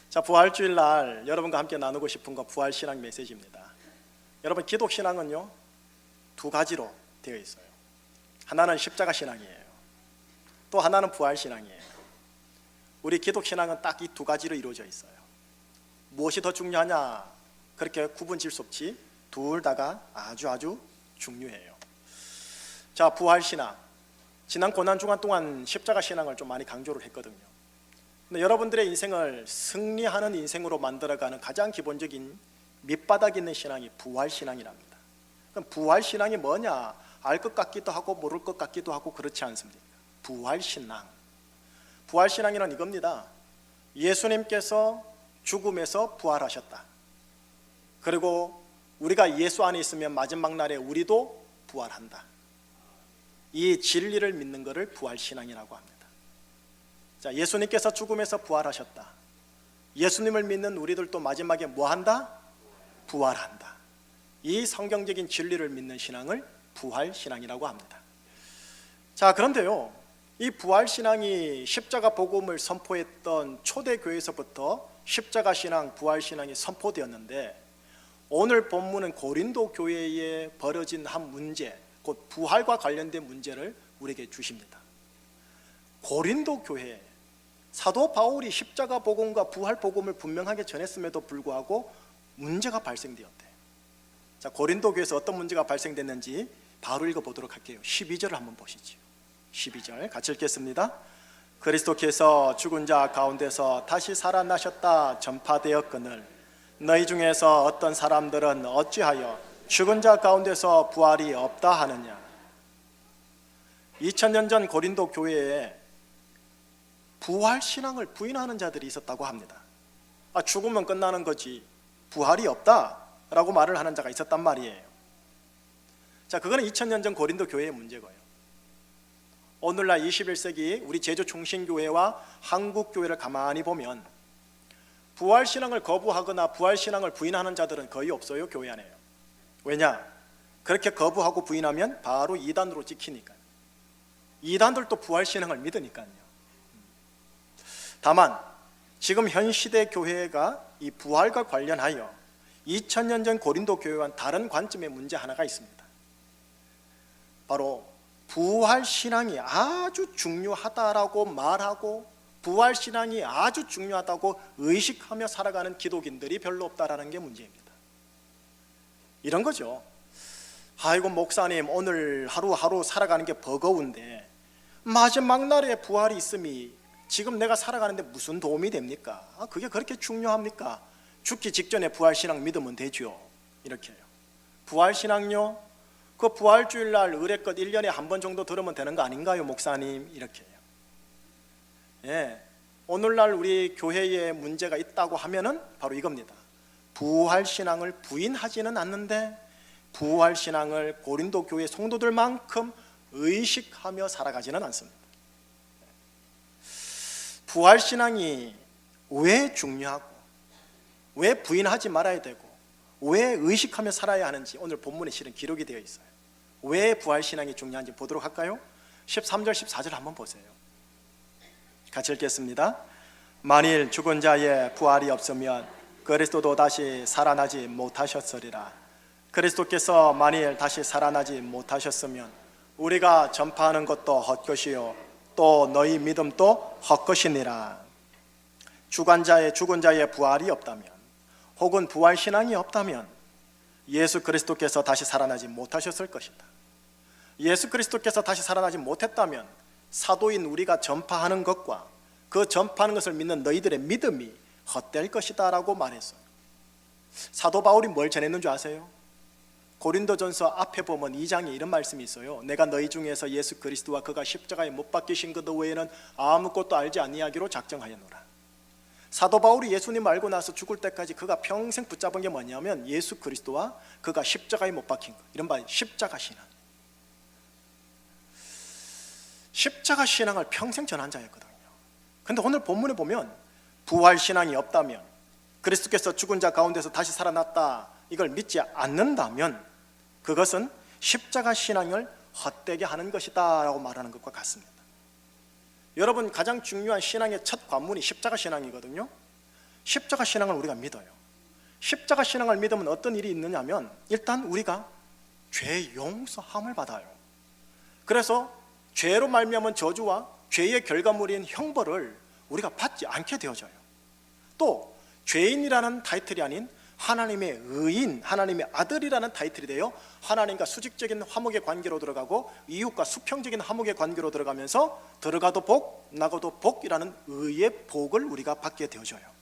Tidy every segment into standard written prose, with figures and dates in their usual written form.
자, 부활주일 날 여러분과 함께 나누고 싶은 거 부활신앙 메시지입니다. 여러분, 기독신앙은요 두 가지로 되어 있어요. 하나는 십자가 신앙이에요. 또 하나는 부활신앙이에요. 우리 기독신앙은 딱 이 두 가지로 이루어져 있어요. 무엇이 더 중요하냐 그렇게 구분 지을 수 없지 둘 다가 아주 중요해요. 자, 부활신앙, 지난 고난주간 동안 십자가 신앙을 좀 많이 강조를 했거든요. 근데 여러분들의 인생을 승리하는 인생으로 만들어가는 가장 기본적인 밑바닥 있는 신앙이 부활신앙이랍니다. 그럼 부활신앙이 뭐냐? 알 것 같기도 하고 모를 것 같기도 하고 그렇지 않습니까? 부활신앙, 부활신앙이란 이겁니다. 예수님께서 죽음에서 부활하셨다. 그리고 우리가 예수 안에 있으면 마지막 날에 우리도 부활한다. 이 진리를 믿는 것을 부활신앙이라고 합니다. 자, 예수님께서 죽음에서 부활하셨다. 예수님을 믿는 우리들도 마지막에 뭐한다? 부활한다. 이 성경적인 진리를 믿는 신앙을 부활신앙이라고 합니다. 자, 그런데요, 이 부활신앙이 십자가 복음을 선포했던 초대교회에서부터 십자가 신앙, 부활신앙이 선포되었는데, 오늘 본문은 고린도 교회에 벌어진 한 문제, 곧 부활과 관련된 문제를 우리에게 주십니다. 고린도 교회, 사도 바울이 십자가 복음과 부활 복음을 분명하게 전했음에도 불구하고 문제가 발생되었대요. 자, 고린도 교회에서 어떤 문제가 발생됐는지 바로 읽어보도록 할게요. 12절을 한번 보시죠. 12절 같이 읽겠습니다. 그리스도께서 죽은 자 가운데서 다시 살아나셨다 전파되었거늘 너희 중에서 어떤 사람들은 어찌하여 죽은 자 가운데서 부활이 없다 하느냐. 2000년 전 고린도 교회에 부활신앙을 부인하는 자들이 있었다고 합니다. 죽으면 끝나는 거지 부활이 없다라고 말을 하는 자가 있었단 말이에요. 자, 그거는 2000년 전 고린도 교회의 문제고요. 오늘날 21세기 우리 제주 총신교회와 한국교회를 가만히 보면 부활신앙을 거부하거나 부활신앙을 부인하는 자들은 거의 없어요. 교회 안에요. 왜냐? 그렇게 거부하고 부인하면 바로 이단으로 찍히니까요. 이단들도 부활신앙을 믿으니까요. 다만 지금 현 시대 교회가 이 부활과 관련하여 2000년 전 고린도 교회와는 다른 관점의 문제 하나가 있습니다. 바로 부활신앙이 아주 중요하다라고 말하고 부활신앙이 아주 중요하다고 의식하며 살아가는 기독인들이 별로 없다라는 게 문제입니다. 이런 거죠. 아이고 목사님, 오늘 하루하루 살아가는 게 버거운데 마지막 날에 부활이 있음이 지금 내가 살아가는데 무슨 도움이 됩니까? 그게 그렇게 중요합니까? 죽기 직전에 부활신앙 믿으면 되죠. 이렇게 해요. 부활신앙요? 그 부활주일날 의례껏 1년에 한 번 정도 들으면 되는 거 아닌가요, 목사님? 이렇게 해요. 예, 오늘날 우리 교회에 문제가 있다고 하면은 바로 이겁니다. 부활신앙을 부인하지는 않는데 부활신앙을 고린도 교회 성도들만큼 의식하며 살아가지는 않습니다. 부활신앙이 왜 중요하고 왜 부인하지 말아야 되고 왜 의식하며 살아야 하는지 오늘 본문에 실은 기록이 되어 있어요. 왜 부활신앙이 중요한지 보도록 할까요? 13절 14절 한번 보세요. 같이 읽겠습니다. 만일 죽은 자의 부활이 없으면 그리스도도 다시 살아나지 못하셨으리라. 그리스도께서 만일 다시 살아나지 못하셨으면 우리가 전파하는 것도 헛것이요 또 너희 믿음도 헛것이니라. 죽은 자의 부활이 없다면 혹은 부활신앙이 없다면 예수 그리스도께서 다시 살아나지 못하셨을 것이다. 예수 그리스도께서 다시 살아나지 못했다면 사도인 우리가 전파하는 것과 그 전파하는 것을 믿는 너희들의 믿음이 헛될 것이다 라고 말했어요. 사도 바울이 뭘 전했는 줄 아세요? 고린도전서 앞에 보면 2장에 이런 말씀이 있어요. 내가 너희 중에서 예수 그리스도와 그가 십자가에 못 박히신 것 외에는 아무것도 알지 아니하기로 작정하였노라. 사도 바울이 예수님 알고 나서 죽을 때까지 그가 평생 붙잡은 게 뭐냐면 예수 그리스도와 그가 십자가에 못 박힌 것, 이른바 십자가 신앙. 십자가 신앙을 평생 전한 자였거든요. 근데 오늘 본문에 보면 부활신앙이 없다면, 그리스도께서 죽은 자 가운데서 다시 살아났다, 이걸 믿지 않는다면 그것은 십자가 신앙을 헛되게 하는 것이다 라고 말하는 것과 같습니다. 여러분, 가장 중요한 신앙의 첫 관문이 십자가 신앙이거든요. 십자가 신앙을 우리가 믿어요. 십자가 신앙을 믿으면 어떤 일이 있느냐면 일단 우리가 죄 용서함을 받아요. 그래서 죄로 말미암은 저주와 죄의 결과물인 형벌을 우리가 받지 않게 되어져요. 또 죄인이라는 타이틀이 아닌 하나님의 의인, 하나님의 아들이라는 타이틀이 되어 하나님과 수직적인 화목의 관계로 들어가고 이웃과 수평적인 화목의 관계로 들어가면서 들어가도 복, 나가도 복이라는 의의 복을 우리가 받게 되어져요.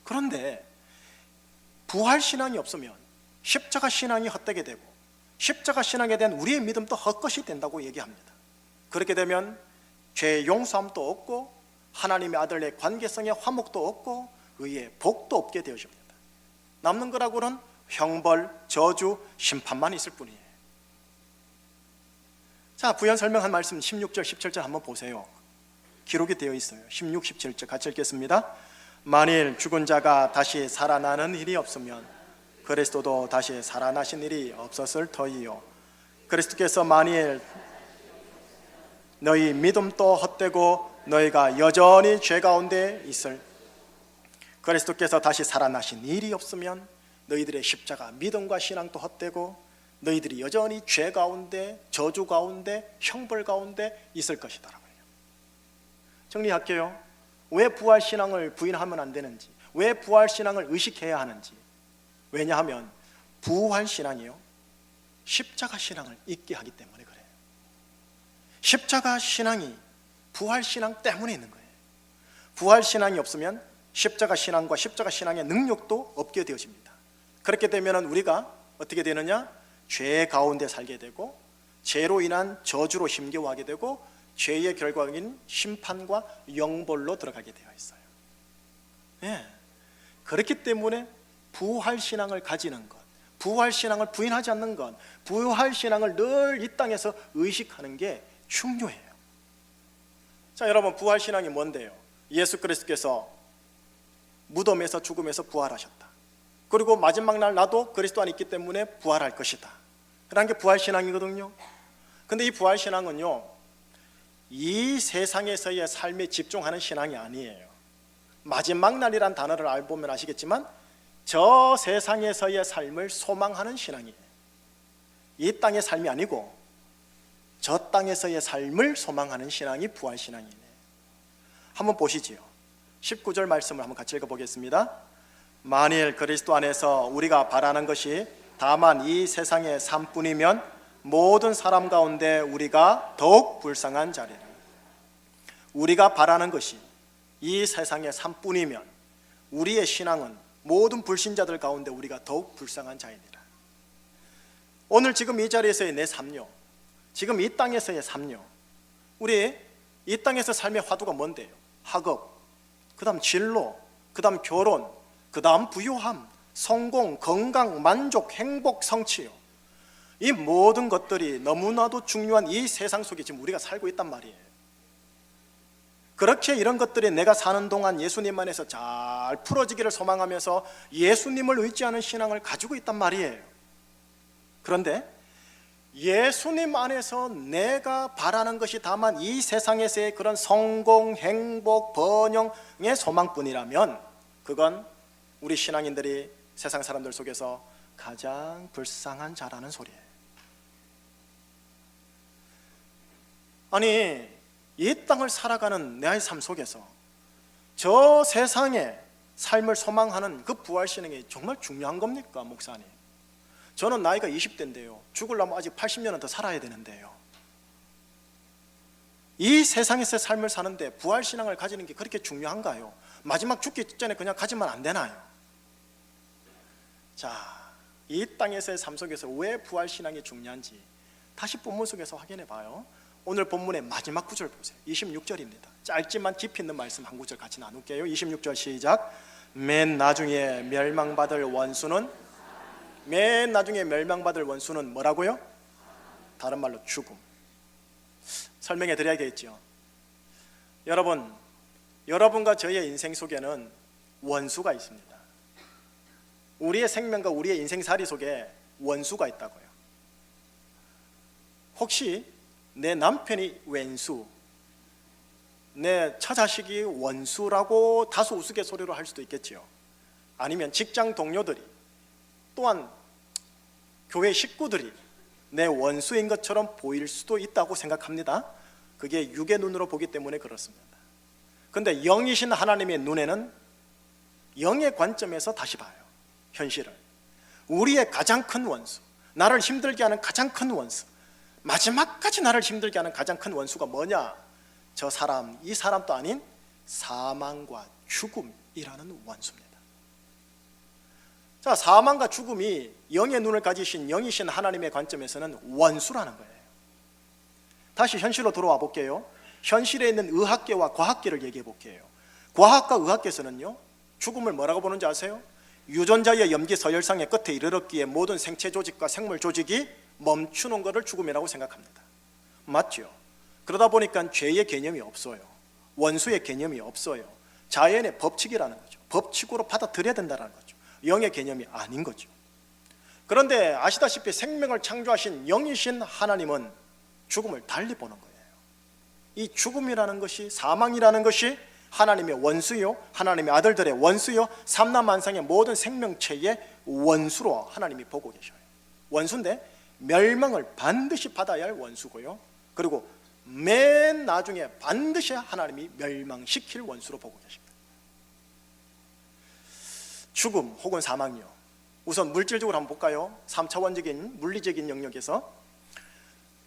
그런데 부활신앙이 없으면 십자가 신앙이 헛되게 되고 십자가 신앙에 대한 우리의 믿음도 헛것이 된다고 얘기합니다. 그렇게 되면 죄의 용서함도 없고 하나님의 아들의 관계성의 화목도 없고 의의 복도 없게 되어집니다. 남는 거라고는 형벌, 저주, 심판만 있을 뿐이에요. 자, 부연 설명한 말씀 16절, 17절 한번 보세요. 기록이 되어 있어요. 16, 17절 같이 읽겠습니다. 만일 죽은 자가 다시 살아나는 일이 없으면 그리스도도 다시 살아나신 일이 없었을 터이요. 그리스도께서 만일 너희 믿음도 헛되고 너희가 여전히 죄 가운데 있을 그리스도께서 다시 살아나신 일이 없으면 너희들의 십자가 믿음과 신앙도 헛되고 너희들이 여전히 죄 가운데 저주 가운데 형벌 가운데 있을 것이다라고요. 정리할게요. 왜 부활신앙을 부인하면 안 되는지, 왜 부활신앙을 의식해야 하는지. 왜냐하면 부활신앙이요 십자가 신앙을 잊게 하기 때문에 그래요. 십자가 신앙이 부활신앙 때문에 있는 거예요. 부활신앙이 없으면 십자가 신앙과 십자가 신앙의 능력도 없게 되어집니다. 그렇게 되면 우리가 어떻게 되느냐? 죄 가운데 살게 되고 죄로 인한 저주로 힘겨워하게 되고 죄의 결과인 심판과 영벌로 들어가게 되어 있어요. 예. 그렇기 때문에 부활신앙을 가지는 것, 부활신앙을 부인하지 않는 것, 부활신앙을 늘 이 땅에서 의식하는 게 중요해요. 자, 여러분, 부활신앙이 뭔데요? 예수 그리스도께서 무덤에서 죽음에서 부활하셨다. 그리고 마지막 날 나도 그리스도 안에 있기 때문에 부활할 것이다. 그런 게 부활신앙이거든요. 근데 이 부활신앙은요 이 세상에서의 삶에 집중하는 신앙이 아니에요. 마지막 날이란 단어를 알보면 아시겠지만 저 세상에서의 삶을 소망하는 신앙이에요. 이 땅의 삶이 아니고 저 땅에서의 삶을 소망하는 신앙이 부활신앙이네. 한번 보시지요. 19절 말씀을 한번 같이 읽어보겠습니다. 만일 그리스도 안에서 우리가 바라는 것이 다만 이 세상의 삶뿐이면 모든 사람 가운데 우리가 더욱 불쌍한 자리라. 우리가 바라는 것이 이 세상의 삶뿐이면 우리의 신앙은 모든 불신자들 가운데 우리가 더욱 불쌍한 자이니라. 오늘 지금 이 자리에서의 내 삶요, 지금 이 땅에서의 삶요, 우리 이 땅에서 삶의 화두가 뭔데요? 학업, 그 다음 진로, 그 다음 결혼, 그 다음 부유함, 성공, 건강, 만족, 행복, 성취요. 이 모든 것들이 너무나도 중요한 이 세상 속에 지금 우리가 살고 있단 말이에요. 그렇게 이런 것들이 내가 사는 동안 예수님 안에서 잘 풀어지기를 소망하면서 예수님을 의지하는 신앙을 가지고 있단 말이에요. 그런데 예수님 안에서 내가 바라는 것이 다만 이 세상에서의 그런 성공, 행복, 번영의 소망뿐이라면 그건 우리 신앙인들이 세상 사람들 속에서 가장 불쌍한 자라는 소리예요. 아니, 이 땅을 살아가는 내 삶 속에서 저 세상의 삶을 소망하는 그 부활신앙이 정말 중요한 겁니까, 목사님? 저는 나이가 20대인데요 죽으려면 아직 80년은 더 살아야 되는데요 이 세상에서의 삶을 사는데 부활신앙을 가지는 게 그렇게 중요한가요? 마지막 죽기 직전에 그냥 가지면 안 되나요? 자, 이 땅에서의 삶 속에서 왜 부활신앙이 중요한지 다시 본문 속에서 확인해 봐요. 오늘 본문의 마지막 구절 보세요. 26절입니다 짧지만 깊이 있는 말씀 한 구절 같이 나눌게요. 26절 시작. 맨 나중에 멸망받을 원수는 뭐라고요? 다른 말로 죽음. 설명해 드려야겠죠. 여러분과 저의 인생 속에는 원수가 있습니다. 우리의 생명과 우리의 인생살이 속에 원수가 있다고요. 혹시 내 남편이 왼수, 내 처자식이 원수라고 다소 우스갯소리로 할 수도 있겠지요. 아니면 직장 동료들이, 또한 교회 식구들이 내 원수인 것처럼 보일 수도 있다고 생각합니다. 그게 육의 눈으로 보기 때문에 그렇습니다. 그런데 영이신 하나님의 눈에는 영의 관점에서 다시 봐요. 현실을. 우리의 가장 큰 원수, 나를 힘들게 하는 가장 큰 원수, 마지막까지 나를 힘들게 하는 가장 큰 원수가 뭐냐? 저 사람, 이 사람도 아닌 사망과 죽음이라는 원수입니다. 자, 사망과 죽음이 영의 눈을 가지신 영이신 하나님의 관점에서는 원수라는 거예요. 다시 현실로 돌아와 볼게요. 현실에 있는 의학계와 과학계를 얘기해 볼게요. 과학과 의학계에서는요, 죽음을 뭐라고 보는지 아세요? 유전자의 염기 서열상의 끝에 이르렀기에 모든 생체 조직과 생물 조직이 멈추는 것을 죽음이라고 생각합니다. 맞죠? 그러다 보니까 죄의 개념이 없어요. 원수의 개념이 없어요. 자연의 법칙이라는 거죠. 법칙으로 받아들여야 된다는 거죠. 영의 개념이 아닌 거죠. 그런데 아시다시피 생명을 창조하신 영이신 하나님은 죽음을 달리 보는 거예요. 이 죽음이라는 것이, 사망이라는 것이 하나님의 원수요, 하나님의 아들들의 원수요, 삼라만상의 모든 생명체의 원수로 하나님이 보고 계셔요. 원수인데 멸망을 반드시 받아야 할 원수고요, 그리고 맨 나중에 반드시 하나님이 멸망시킬 원수로 보고 계십니다. 죽음 혹은 사망이요, 우선 물질적으로 한번 볼까요? 3차원적인 물리적인 영역에서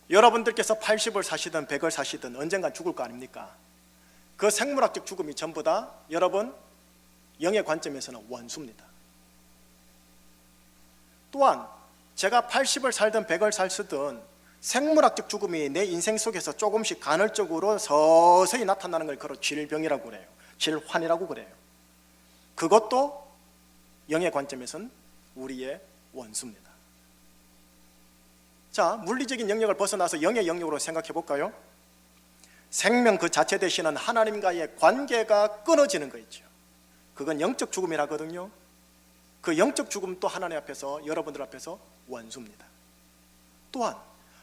여러분들께서 80을 사시든 100을 사시든 언젠간 죽을 거 아닙니까? 그 생물학적 죽음이 전부 다 여러분 영의 관점에서는 원수입니다. 또한 제가 80을 살든 100을 살든 생물학적 죽음이 내 인생 속에서 조금씩 간헐적으로 서서히 나타나는 걸 그걸 질병이라고 그래요. 질환이라고 그래요. 그것도 영의 관점에서는 우리의 원수입니다. 자, 물리적인 영역을 벗어나서 영의 영역으로 생각해 볼까요? 생명 그 자체 되시는 하나님과의 관계가 끊어지는 거 있죠. 그건 영적 죽음이라거든요. 그 영적 죽음도 하나님 앞에서, 여러분들 앞에서 원수입니다. 또한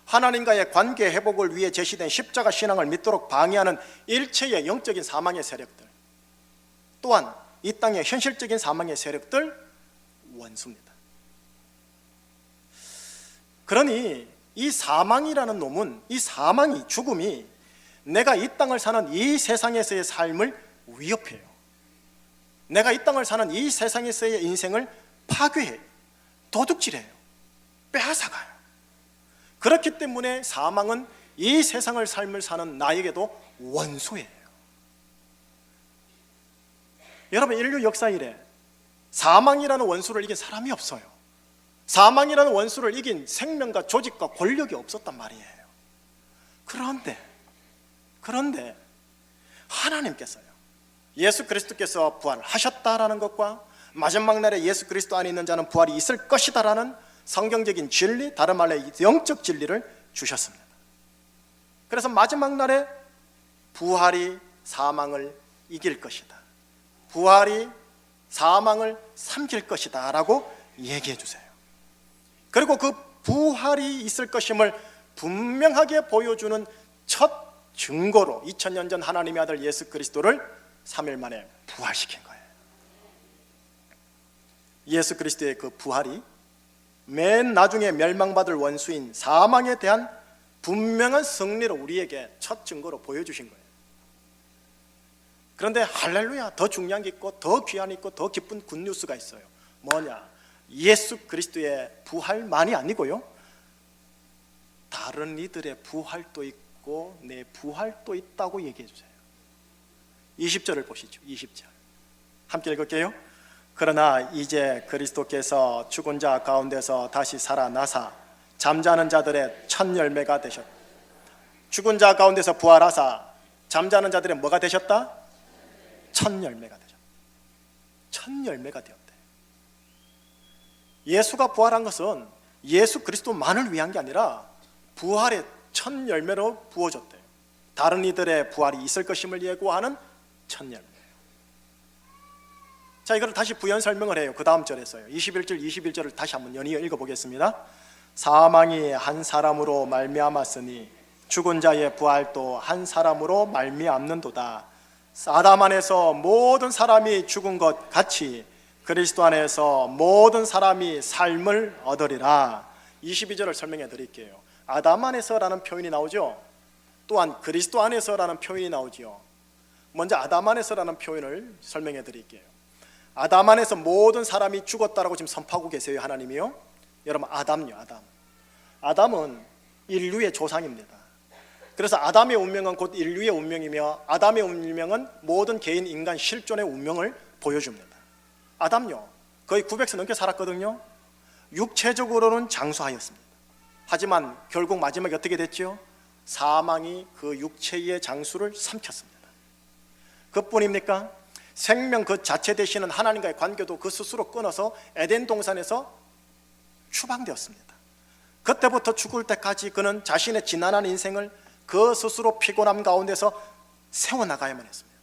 하나님과의 관계 회복을 위해 제시된 십자가 신앙을 믿도록 방해하는 일체의 영적인 사망의 세력들, 또한 이 땅의 현실적인 사망의 세력들, 원수입니다. 그러니 이 사망이라는 놈은, 이 사망이, 죽음이 내가 이 땅을 사는 이 세상에서의 삶을 위협해요. 내가 이 땅을 사는 이 세상에서의 인생을 파괴해요. 도둑질해요. 빼앗아가요. 그렇기 때문에 사망은 이 세상을 삶을 사는 나에게도 원수예요. 여러분, 인류 역사 이래 사망이라는 원수를 이긴 사람이 없어요. 사망이라는 원수를 이긴 생명과 조직과 권력이 없었단 말이에요. 그런데 하나님께서요, 예수 그리스도께서 부활하셨다라는 것과 마지막 날에 예수 그리스도 안에 있는 자는 부활이 있을 것이다라는 성경적인 진리, 다른 말로 영적 진리를 주셨습니다. 그래서 마지막 날에 부활이 사망을 이길 것이다, 부활이 사망을 삼킬 것이다 라고 얘기해 주세요. 그리고 그 부활이 있을 것임을 분명하게 보여주는 첫 증거로 2000년 전 하나님의 아들 예수 그리스도를 3일 만에 부활시킨 거예요. 예수 그리스도의 그 부활이 맨 나중에 멸망받을 원수인 사망에 대한 분명한 승리를 우리에게 첫 증거로 보여주신 거예요. 그런데 할렐루야, 더 중요한 게 있고 더 귀한 게 있고 더 기쁜 굿뉴스가 있어요. 뭐냐? 예수 그리스도의 부활만이 아니고요, 다른 이들의 부활도 있고 내 부활도 있다고 얘기해 주세요. 20절을 보시죠. 20절 함께 읽을게요. 그러나 이제 그리스도께서 죽은 자 가운데서 다시 살아나사 잠자는 자들의 첫 열매가 되셨다. 죽은 자 가운데서 부활하사 잠자는 자들의 뭐가 되셨다? 첫 열매가 되셨다. 첫 열매가 되었대. 예수가 부활한 것은 예수 그리스도만을 위한 게 아니라 부활의 첫 열매로 부어졌대요. 다른 이들의 부활이 있을 것임을 예고하는 첫 열매. 자, 이걸 다시 부연 설명을 해요. 그 다음 절에서요. 21절을 다시 한번 연이어 읽어보겠습니다. 사망이 한 사람으로 말미암았으니 죽은 자의 부활도 한 사람으로 말미암는도다. 아담 안에서 모든 사람이 죽은 것 같이 그리스도 안에서 모든 사람이 삶을 얻으리라. 22절을 설명해 드릴게요. 아담 안에서라는 표현이 나오죠. 또한 그리스도 안에서라는 표현이 나오죠. 먼저 아담 안에서라는 표현을 설명해 드릴게요. 아담 안에서 모든 사람이 죽었다라고 지금 선포하고 계세요, 하나님이요. 여러분, 아담요, 아담은 인류의 조상입니다. 그래서 아담의 운명은 곧 인류의 운명이며 아담의 운명은 모든 개인 인간 실존의 운명을 보여줍니다. 아담요, 거의 900세 넘게 살았거든요. 육체적으로는 장수하였습니다. 하지만 결국 마지막에 어떻게 됐죠? 사망이 그 육체의 장수를 삼켰습니다. 그뿐입니까? 생명 그 자체 되시는 하나님과의 관계도 그 스스로 끊어서 에덴 동산에서 추방되었습니다. 그때부터 죽을 때까지 그는 자신의 지난한 인생을 그 스스로 피곤함 가운데서 세워나가야만 했습니다.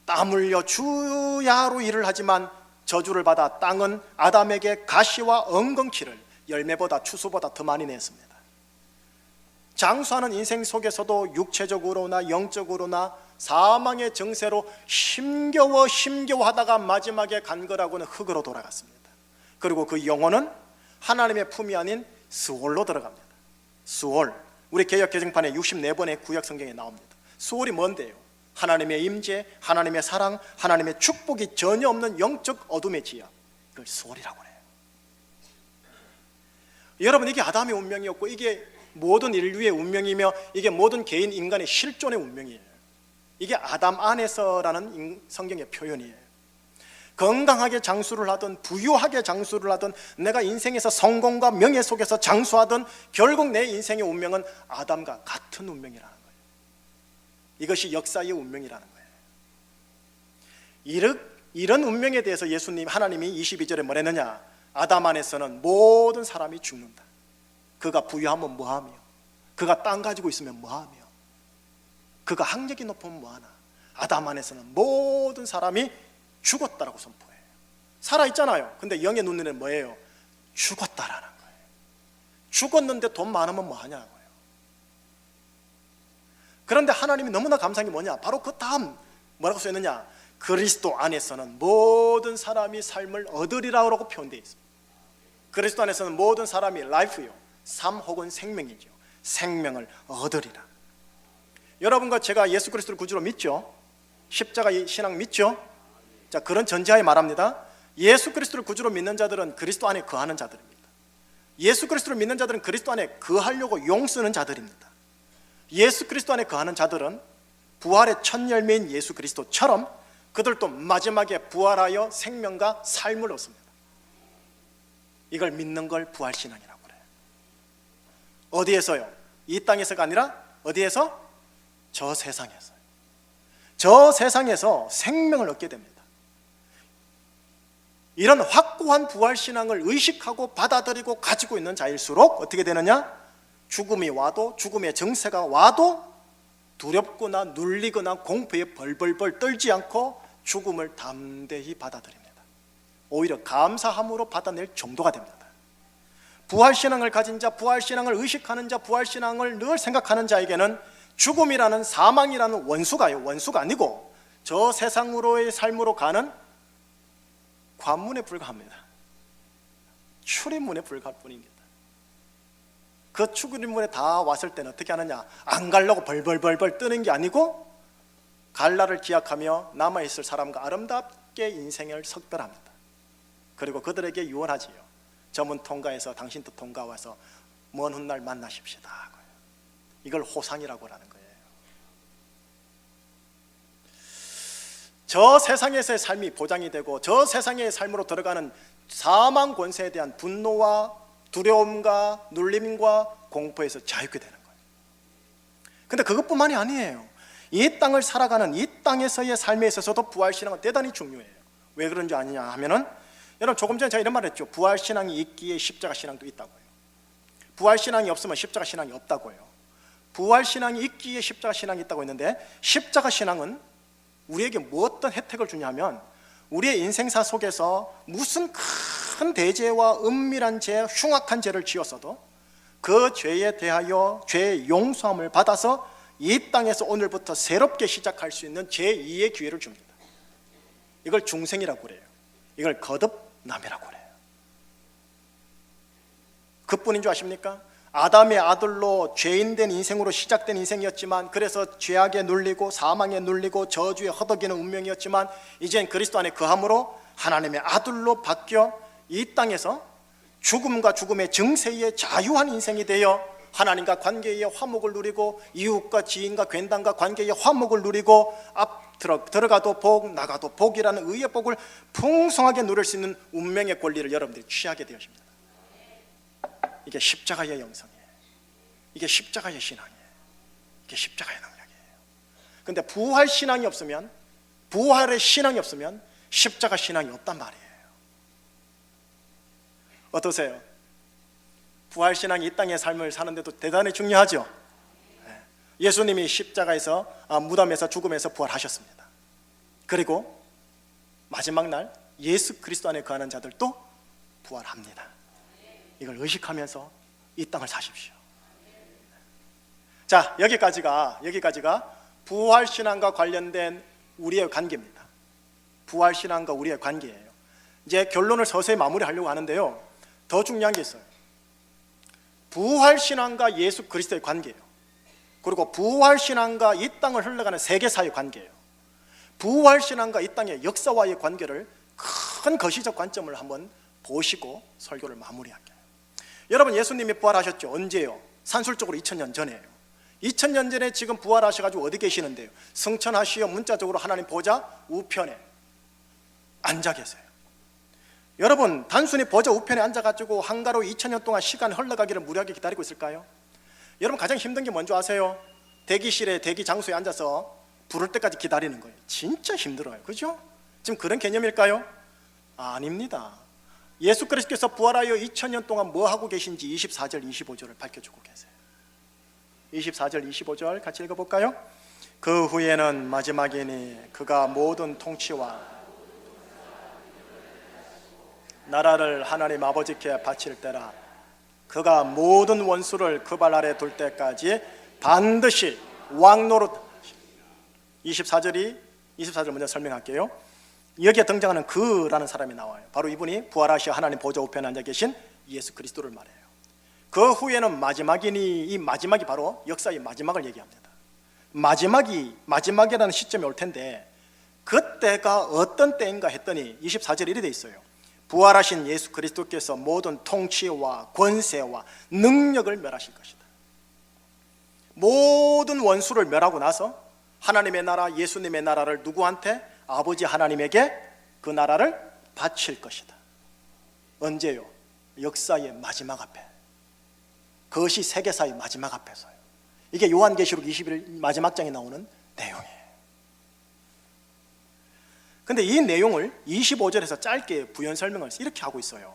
땀 흘려 주야로 일을 하지만 저주를 받아 땅은 아담에게 가시와 엉겅퀴를 열매보다 추수보다 더 많이 냈습니다. 장수하는 인생 속에서도 육체적으로나 영적으로나 사망의 정세로 힘겨워 하다가 마지막에 간 거라고는 흙으로 돌아갔습니다. 그리고 그 영혼은 하나님의 품이 아닌 스올로 들어갑니다. 스올, 우리 개역 개정판에 64번의 구약 성경에 나옵니다. 스올이 뭔데요? 하나님의 임재, 하나님의 사랑, 하나님의 축복이 전혀 없는 영적 어둠의 지역, 그걸 스올이라고 해요. 여러분, 이게 아담의 운명이었고 이게 모든 인류의 운명이며 이게 모든 개인 인간의 실존의 운명이에요. 이게 아담 안에서라는 성경의 표현이에요. 건강하게 장수를 하든 부유하게 장수를 하든 내가 인생에서 성공과 명예 속에서 장수하든 결국 내 인생의 운명은 아담과 같은 운명이라는 거예요. 이것이 역사의 운명이라는 거예요. 이런 운명에 대해서 예수님, 하나님이 22절에 뭐랬느냐? 아담 안에서는 모든 사람이 죽는다. 그가 부유하면 뭐하며, 그가 땅 가지고 있으면 뭐하며, 그가 학력이 높으면 뭐하나. 아담 안에서는 모든 사람이 죽었다라고 선포해요. 살아있잖아요. 근데 영의 눈에는 뭐예요? 죽었다라는 거예요. 죽었는데 돈 많으면 뭐하냐고요. 그런데 하나님이 너무나 감사한 게 뭐냐? 바로 그 다음 뭐라고 써있느냐? 그리스도 안에서는 모든 사람이 삶을 얻으리라고 표현되어 있습니다. 그리스도 안에서는 모든 사람이 라이프요, 삶 혹은 생명이죠. 생명을 얻으리라. 여러분과 제가 예수 그리스도를 구주로 믿죠? 십자가 신앙 믿죠? 자, 그런 전제하에 말합니다. 예수 그리스도를 구주로 믿는 자들은 그리스도 안에 거하는 자들입니다. 예수 그리스도를 믿는 자들은 그리스도 안에 거하려고 용쓰는 자들입니다. 예수 그리스도 안에 거하는 자들은 부활의 첫 열매인 예수 그리스도처럼 그들도 마지막에 부활하여 생명과 삶을 얻습니다. 이걸 믿는 걸 부활신앙이라고 그래요. 어디에서요? 이 땅에서가 아니라 어디에서? 저 세상에서요. 저 세상에서 생명을 얻게 됩니다. 이런 확고한 부활신앙을 의식하고 받아들이고 가지고 있는 자일수록 어떻게 되느냐? 죽음이 와도, 죽음의 정세가 와도 두렵거나 눌리거나 공포에 벌벌벌 떨지 않고 죽음을 담대히 받아들입니다. 오히려 감사함으로 받아낼 정도가 됩니다. 부활신앙을 가진 자, 부활신앙을 의식하는 자, 부활신앙을 늘 생각하는 자에게는 죽음이라는, 사망이라는 원수가 아니고 저 세상으로의 삶으로 가는 관문에 불과합니다. 출입문에 불과할 뿐입니다. 그 출입문에 다 왔을 때는 어떻게 하느냐? 안 가려고 벌벌벌 뜨는 게 아니고 갈날을 기약하며 남아있을 사람과 아름답게 인생을 석별합니다. 그리고 그들에게 유언하지요. 저 문 통과해서 당신도 통과와서 먼 훗날 만나십시다. 이걸 호상이라고 하는 거예요. 저 세상에서의 삶이 보장이 되고 저 세상의 삶으로 들어가는 사망 권세에 대한 분노와 두려움과 눌림과 공포에서 자유케 되는 거예요. 근데 그것뿐만이 아니에요. 이 땅을 살아가는 이 땅에서의 삶에 있어서도 부활신앙은 대단히 중요해요. 왜 그런지 아느냐 하면은, 여러분 조금 전에 제가 이런 말 했죠. 부활신앙이 있기에 십자가신앙도 있다고요. 부활신앙이 없으면 십자가신앙이 없다고요. 부활신앙이 있기에 십자가신앙이 있다고 했는데, 십자가신앙은 우리에게 뭐 어떤 혜택을 주냐면, 우리의 인생사 속에서 무슨 큰 대죄와 은밀한 죄, 흉악한 죄를 지었어도 그 죄에 대하여 죄의 용서함을 받아서 이 땅에서 오늘부터 새롭게 시작할 수 있는 제2의 기회를 줍니다. 이걸 중생이라고 그래요. 이걸 거듭남이라고 그래요. 그뿐인 줄 아십니까? 아담의 아들로 죄인된 인생으로 시작된 인생이었지만, 그래서 죄악에 눌리고 사망에 눌리고 저주에 허덕이는 운명이었지만, 이젠 그리스도 안에 거함으로 하나님의 아들로 바뀌어 이 땅에서 죽음과 죽음의 증세에 자유한 인생이 되어 하나님과 관계의 화목을 누리고 이웃과 지인과 괜당과 관계의 화목을 누리고 들어가도 복 나가도 복이라는 의의 복을 풍성하게 누릴 수 있는 운명의 권리를 여러분들이 취하게 되었습니다. 이게 십자가의 영성이에요. 이게 십자가의 신앙이에요. 이게 십자가의 능력이에요. 그런데 부활 신앙이 없으면, 부활의 신앙이 없으면 십자가 신앙이 없단 말이에요. 어떠세요? 부활 신앙이 이 땅의 삶을 사는데도 대단히 중요하죠. 예수님이 십자가에서 무덤에서 죽음에서 부활하셨습니다. 그리고 마지막 날 예수 그리스도 안에 거하는 자들도 부활합니다. 이걸 의식하면서 이 땅을 사십시오. 자, 여기까지가 부활 신앙과 관련된 우리의 관계입니다. 부활 신앙과 우리의 관계예요. 이제 결론을 서서히 마무리하려고 하는데요, 더 중요한 게 있어요. 부활 신앙과 예수 그리스도의 관계예요. 그리고 부활 신앙과 이 땅을 흘러가는 세계사의 관계예요. 부활 신앙과 이 땅의 역사와의 관계를 큰 거시적 관점을 한번 보시고 설교를 마무리할게요. 여러분, 예수님이 부활하셨죠. 언제요? 산술적으로 2000년 전이에요. 2000년 전에 지금 부활하셔가지고 어디 계시는데요? 승천하시어 문자적으로 하나님 보좌 우편에 앉아 계세요. 여러분, 단순히 보좌 우편에 앉아가지고 한가로 2000년 동안 시간이 흘러가기를 무료하게 기다리고 있을까요? 여러분, 가장 힘든 게 뭔지 아세요? 대기실에, 대기 장소에 앉아서 부를 때까지 기다리는 거예요. 진짜 힘들어요. 그죠? 지금 그런 개념일까요? 아닙니다. 예수 그리스도께서 부활하여 2000년 동안 뭐 하고 계신지 24절, 25절을 밝혀주고 계세요. 24절, 25절 같이 읽어볼까요? 그 후에는 마지막이니 그가 모든 통치와 나라를 하나님 아버지께 바칠 때라. 그가 모든 원수를 그 발 아래 둘 때까지 반드시 왕노릇. 24절 먼저 설명할게요. 여기에 등장하는 그라는 사람이 나와요. 바로 이분이 부활하시어 하나님 보좌 우편에 앉아 계신 예수 그리스도를 말해요. 그 후에는 마지막이니, 이 마지막이 바로 역사의 마지막을 얘기합니다. 마지막이라는 시점이 올 텐데, 그때가 어떤 때인가 했더니 24절에 이렇게 돼 있어요. 부활하신 예수 그리스도께서 모든 통치와 권세와 능력을 멸하실 것이다. 모든 원수를 멸하고 나서 하나님의 나라, 예수님의 나라를 누구한테? 아버지 하나님에게 그 나라를 바칠 것이다. 언제요? 역사의 마지막 앞에. 그것이 세계사의 마지막 앞에서요. 이게 요한계시록 21 마지막 장에 나오는 내용이에요. 근데 이 내용을 25절에서 짧게 부연 설명을 이렇게 하고 있어요.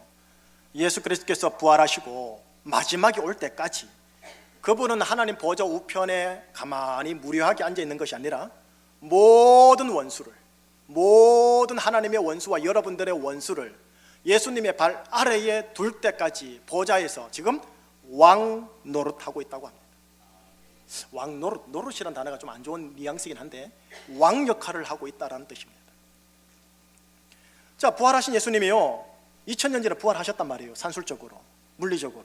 예수 그리스도께서 부활하시고 마지막이 올 때까지 그분은 하나님 보좌 우편에 가만히 무료하게 앉아 있는 것이 아니라 모든 원수를, 모든 하나님의 원수와 여러분들의 원수를 예수님의 발 아래에 둘 때까지 보좌에서 지금 왕 노릇하고 있다고 합니다. 왕 노릇이라는 단어가 좀 안 좋은 뉘앙스이긴 한데 왕 역할을 하고 있다는 뜻입니다. 자, 부활하신 예수님이요, 2000년 전에 부활하셨단 말이에요. 산술적으로, 물리적으로.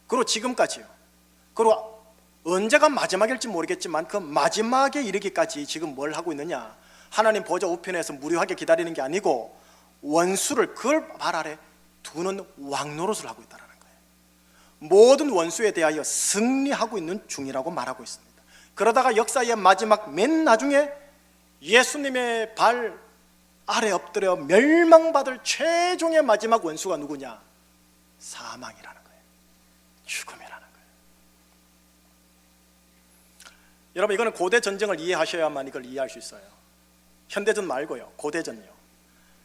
그리고 지금까지요. 그리고 언제가 마지막일지 모르겠지만 그 마지막에 이르기까지 지금 뭘 하고 있느냐? 하나님 보좌 우편에서 무료하게 기다리는 게 아니고 원수를 그걸 발 아래 두는 왕노릇을 하고 있다는 거예요. 모든 원수에 대하여 승리하고 있는 중이라고 말하고 있습니다. 그러다가 역사의 마지막 맨 나중에 예수님의 발 아래 엎드려 멸망받을 최종의 마지막 원수가 누구냐? 사망이라는 거예요. 죽음이라는 거예요. 여러분, 이거는 고대 전쟁을 이해하셔야만 이걸 이해할 수 있어요. 현대전 말고요, 고대전요.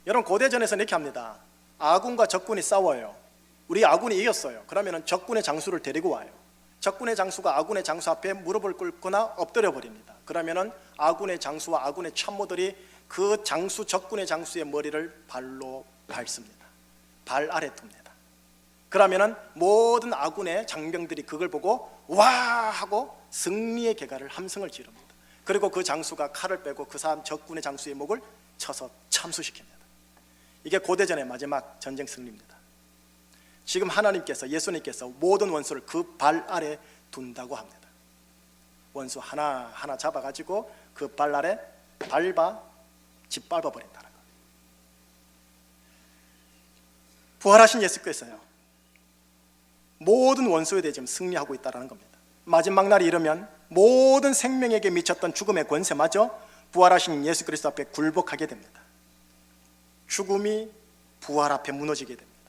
여러분, 고대전에서는 이렇게 합니다. 아군과 적군이 싸워요. 우리 아군이 이겼어요. 그러면 적군의 장수를 데리고 와요. 적군의 장수가 아군의 장수 앞에 무릎을 꿇거나 엎드려 버립니다. 그러면 아군의 장수와 아군의 참모들이 그 장수, 적군의 장수의 머리를 발로 밟습니다. 발 아래 둡니다. 그러면은 모든 아군의 장병들이 그걸 보고 와 하고 승리의 개가를 함성을 지릅니다. 그리고 그 장수가 칼을 빼고 그 사람 적군의 장수의 목을 쳐서 참수시킵니다. 이게 고대전의 마지막 전쟁 승리입니다. 지금 하나님께서, 예수님께서 모든 원수를 그 발 아래 둔다고 합니다. 원수 하나하나 잡아가지고 그 발 아래 짓밟아 버린다는 거예요. 부활하신 예수께서요, 모든 원수에 대해 지금 승리하고 있다는 겁니다. 마지막 날이 이르면 모든 생명에게 미쳤던 죽음의 권세마저 부활하신 예수 그리스도 앞에 굴복하게 됩니다. 죽음이 부활 앞에 무너지게 됩니다.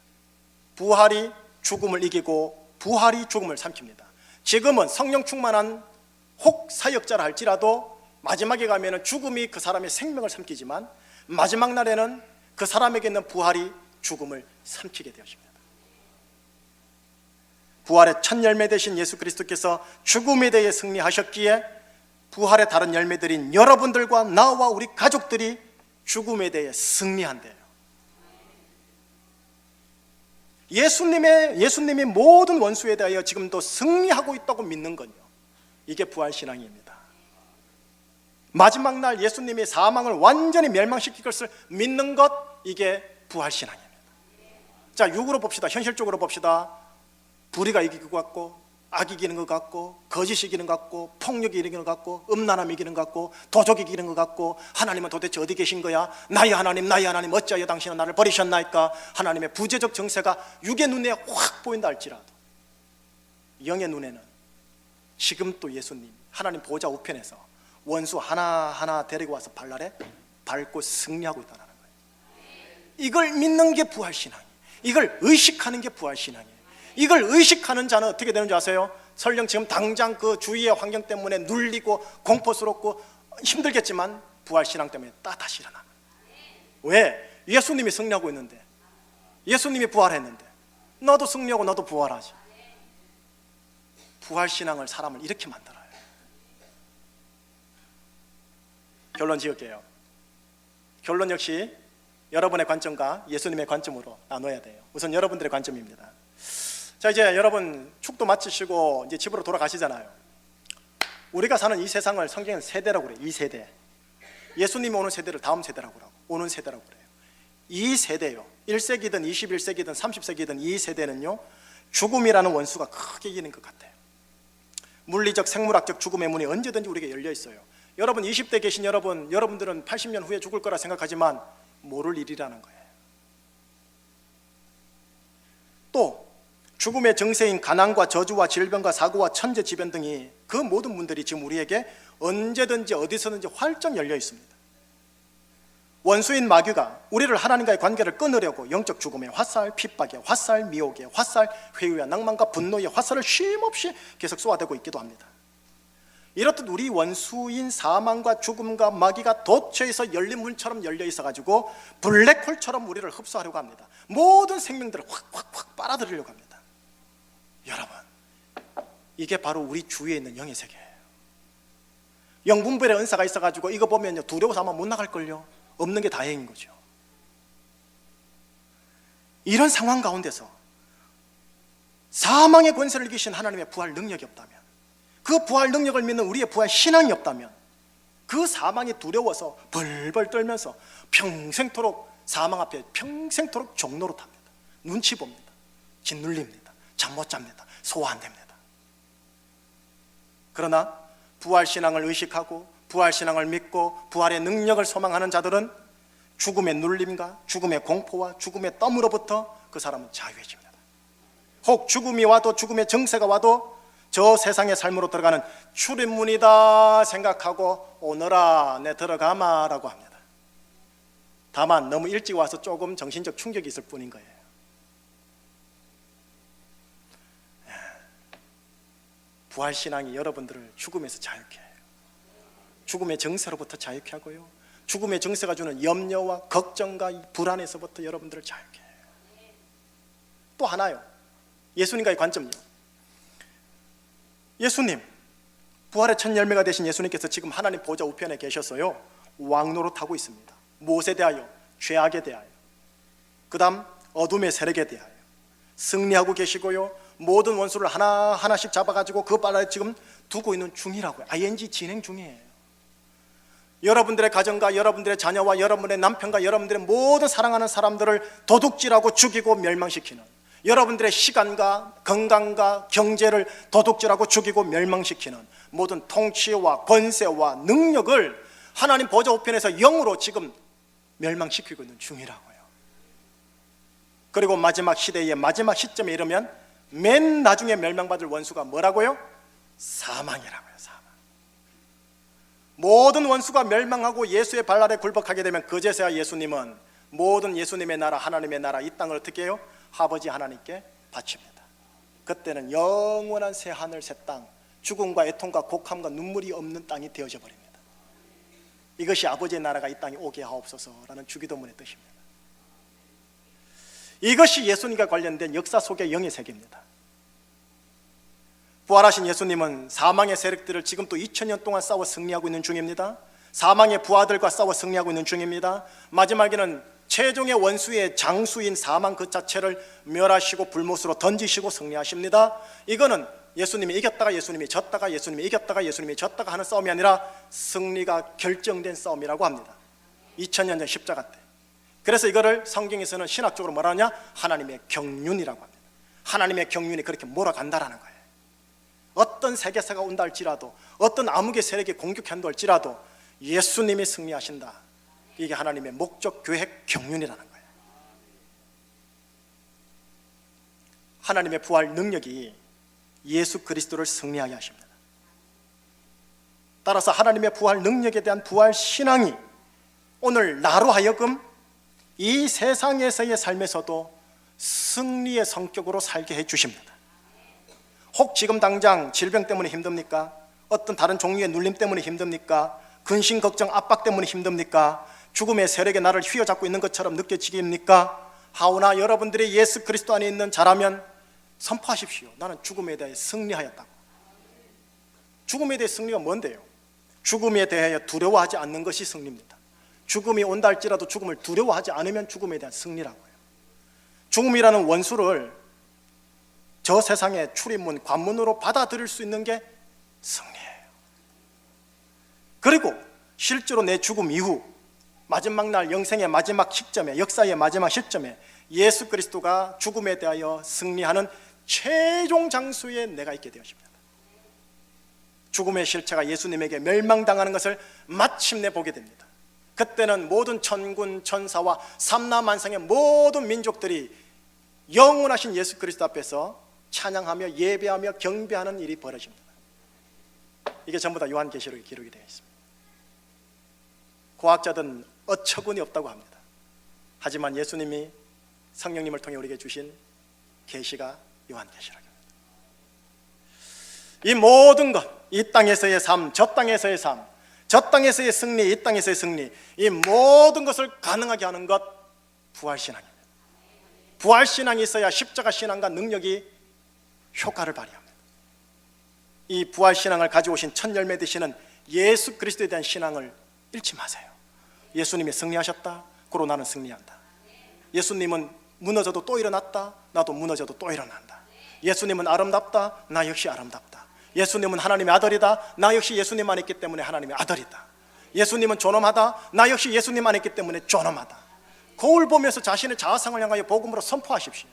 부활이 죽음을 이기고 부활이 죽음을 삼킵니다. 지금은 성령 충만한 혹 사역자라 할지라도 마지막에 가면은 죽음이 그 사람의 생명을 삼키지만 마지막 날에는 그 사람에게 있는 부활이 죽음을 삼키게 되어집니다. 부활의 첫 열매 되신 예수 그리스도께서 죽음에 대해 승리하셨기에 부활의 다른 열매들인 여러분들과 나와 우리 가족들이 죽음에 대해 승리한대요. 예수님이 모든 원수에 대하여 지금도 승리하고 있다고 믿는 건요, 이게 부활신앙입니다. 마지막 날 예수님이 사망을 완전히 멸망시킬 것을 믿는 것, 이게 부활신앙입니다. 자, 육으로 봅시다. 현실적으로 봅시다. 불의가 이기는 것 같고, 악이 이기는 것 같고, 거짓이 이기는 것 같고, 폭력이 이기는 것 같고, 음란함이 이기는 것 같고, 도적이 이기는 것 같고, 하나님은 도대체 어디 계신 거야? 나의 하나님 어찌하여 당신은 나를 버리셨나이까? 하나님의 부재적 정세가 육의 눈에 확 보인다 할지라도 영의 눈에는 지금 또 예수님 하나님 보좌 우편에서 원수 하나하나 데리고 와서 발 아래 밟고 승리하고 있다는 거예요. 이걸 믿는 게 부활신앙이에요. 이걸 의식하는 게 부활신앙이에요. 이걸 의식하는 자는 어떻게 되는지 아세요? 설령 지금 당장 그 주위의 환경 때문에 눌리고 공포스럽고 힘들겠지만 부활신앙 때문에 다시 일어나. 왜? 예수님이 승리하고 있는데, 예수님이 부활했는데 나도 승리하고 나도 부활하지. 부활신앙을 사람을 이렇게 만들어요. 결론 지을게요. 결론 역시 여러분의 관점과 예수님의 관점으로 나눠야 돼요. 우선 여러분들의 관점입니다. 자, 이제 여러분 축도 마치시고 이제 집으로 돌아가시잖아요. 우리가 사는 이 세상을 성경은 세대라고 그래요. 이 세대. 예수님이 오는 세대를 다음 세대라고 그러고, 오는 세대라고 그래요. 이 세대요, 1세기든 21세기든 30세기든 이 세대는요, 죽음이라는 원수가 크게 이기는 것 같아요. 물리적 생물학적 죽음의 문이 언제든지 우리에게 열려 있어요. 여러분 20대 계신 여러분들은 80년 후에 죽을 거라 생각하지만 모를 일이라는 거예요. 또 죽음의 정세인 가난과 저주와 질병과 사고와 천재지변 등이, 그 모든 문들이 지금 우리에게 언제든지 어디서든지 활짝 열려 있습니다. 원수인 마귀가 우리를 하나님과의 관계를 끊으려고 영적 죽음의 화살, 핍박의 화살, 미혹의 화살, 회유와 낭만과 분노의 화살을 쉼없이 계속 쏘아대고 있기도 합니다. 이렇듯 우리 원수인 사망과 죽음과 마귀가 도처에서 열린 문처럼 열려 있어가지고 블랙홀처럼 우리를 흡수하려고 합니다. 모든 생명들을 확 빨아들이려고 합니다. 여러분, 이게 바로 우리 주위에 있는 영의 세계예요. 영분별의 은사가 있어가지고 이거 보면요, 두려워서 아마 못 나갈걸요. 없는 게 다행인 거죠. 이런 상황 가운데서 사망의 권세를 이기신 하나님의 부활 능력이 없다면, 그 부활 능력을 믿는 우리의 부활 신앙이 없다면, 그 사망이 두려워서 벌벌 떨면서 평생토록 사망 앞에 평생토록 종노릇합니다. 눈치 봅니다. 짓눌립니다. 잠 못 잡니다. 소화 안 됩니다. 그러나 부활 신앙을 의식하고 부활 신앙을 믿고 부활의 능력을 소망하는 자들은 죽음의 눌림과 죽음의 공포와 죽음의 덤으로부터 그 사람은 자유해집니다. 혹 죽음이 와도, 죽음의 정세가 와도 저 세상의 삶으로 들어가는 출입문이다 생각하고 오너라 내 들어가마 라고 합니다. 다만 너무 일찍 와서 조금 정신적 충격이 있을 뿐인 거예요. 부활신앙이 여러분들을 죽음에서 자유케 해요. 죽음의 정세로부터 자유케 하고요, 죽음의 정세가 주는 염려와 걱정과 불안에서부터 여러분들을 자유케 해요. 또 하나요, 예수님과의 관점요. 예수님, 부활의 첫 열매가 되신 예수님께서 지금 하나님 보좌 우편에 계셔서요, 왕노릇하고 있습니다. 무엇에 대하여? 죄악에 대하여, 그 다음 어둠의 세력에 대하여, 승리하고 계시고요, 모든 원수를 하나하나씩 잡아가지고 그 바다에 지금 두고 있는 중이라고요. ing 진행 중이에요. 여러분들의 가정과 여러분들의 자녀와 여러분의 남편과 여러분들의 모든 사랑하는 사람들을 도둑질하고 죽이고 멸망시키는, 여러분들의 시간과 건강과 경제를 도둑질하고 죽이고 멸망시키는 모든 통치와 권세와 능력을 하나님 보좌 우편에서 영으로 지금 멸망시키고 있는 중이라고요. 그리고 마지막 시대의 마지막 시점에 이르면 맨 나중에 멸망받을 원수가 뭐라고요? 사망이라고요. 사망. 모든 원수가 멸망하고 예수의 발 아래 굴복하게 되면 그제서야 예수님은 모든 예수님의 나라, 하나님의 나라, 이 땅을 어떻게 해요? 아버지 하나님께 바칩니다. 그때는 영원한 새 하늘 새 땅, 죽음과 애통과 곡함과 눈물이 없는 땅이 되어져 버립니다. 이것이 아버지의 나라가 이 땅에 오게 하옵소서라는 주기도문의 뜻입니다. 이것이 예수님과 관련된 역사 속의 영의 세계입니다. 부활하신 예수님은 사망의 세력들을 지금 또 2000년 동안 싸워 승리하고 있는 중입니다. 사망의 부하들과 싸워 승리하고 있는 중입니다. 마지막에는 최종의 원수의 장수인 사망 그 자체를 멸하시고 불못으로 던지시고 승리하십니다. 이거는 예수님이 이겼다가 예수님이 졌다가 예수님이 이겼다가 예수님이 졌다가 하는 싸움이 아니라 승리가 결정된 싸움이라고 합니다. 2000년 전 십자가 때. 그래서 이거를 성경에서는 신학적으로 뭐라 하냐? 하나님의 경륜이라고 합니다. 하나님의 경륜이 그렇게 몰아간다라는 거예요. 어떤 세계사가 온다 할지라도, 어떤 암흑의 세력이 공격한다 할지라도 예수님이 승리하신다. 이게 하나님의 목적, 계획, 경륜이라는 거예요. 하나님의 부활 능력이 예수 그리스도를 승리하게 하십니다. 따라서 하나님의 부활 능력에 대한 부활 신앙이 오늘 나로 하여금 이 세상에서의 삶에서도 승리의 성격으로 살게 해주십니다. 혹 지금 당장 질병 때문에 힘듭니까? 어떤 다른 종류의 눌림 때문에 힘듭니까? 근심, 걱정, 압박 때문에 힘듭니까? 죽음의 세력에 나를 휘어잡고 있는 것처럼 느껴지십니까? 하오나 여러분들이 예수 그리스도 안에 있는 자라면 선포하십시오. 나는 죽음에 대해 승리하였다고. 죽음에 대해 승리가 뭔데요? 죽음에 대해 두려워하지 않는 것이 승리입니다. 죽음이 온다 할지라도 죽음을 두려워하지 않으면 죽음에 대한 승리라고요. 죽음이라는 원수를 저 세상의 출입문, 관문으로 받아들일 수 있는 게 승리예요. 그리고 실제로 내 죽음 이후 마지막 날, 영생의 마지막 시점에, 역사의 마지막 시점에 예수 그리스도가 죽음에 대하여 승리하는 최종 장소에 내가 있게 되었습니다. 죽음의 실체가 예수님에게 멸망당하는 것을 마침내 보게 됩니다. 그때는 모든 천군 천사와 삼라만상의 모든 민족들이 영원하신 예수 그리스도 앞에서 찬양하며 예배하며 경배하는 일이 벌어집니다. 이게 전부 다 요한계시록에 기록이 되어 있습니다. 과학자들은 어처구니 없다고 합니다. 하지만 예수님이 성령님을 통해 우리에게 주신 계시가 요한계시록입니다. 이 모든 것, 이 땅에서의 삶, 저 땅에서의 삶, 저 땅에서의 승리, 이 땅에서의 승리, 이 모든 것을 가능하게 하는 것, 부활신앙입니다. 부활신앙이 있어야 십자가 신앙과 능력이 효과를 발휘합니다. 이 부활신앙을 가지고 오신 첫 열매 되시는 예수 그리스도에 대한 신앙을 잃지 마세요. 예수님이 승리하셨다, 그로 나는 승리한다. 예수님은 무너져도 또 일어났다, 나도 무너져도 또 일어난다. 예수님은 아름답다, 나 역시 아름답다. 예수님은 하나님의 아들이다, 나 역시 예수님 안에 있기 때문에 하나님의 아들이다. 예수님은 존엄하다, 나 역시 예수님 안에 있기 때문에 존엄하다. 거울 보면서 자신의 자아상을 향하여 복음으로 선포하십시오.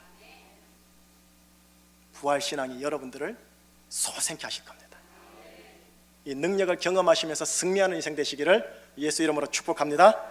부활신앙이 여러분들을 소생케 하실 겁니다. 이 능력을 경험하시면서 승리하는 인생 되시기를 예수 이름으로 축복합니다.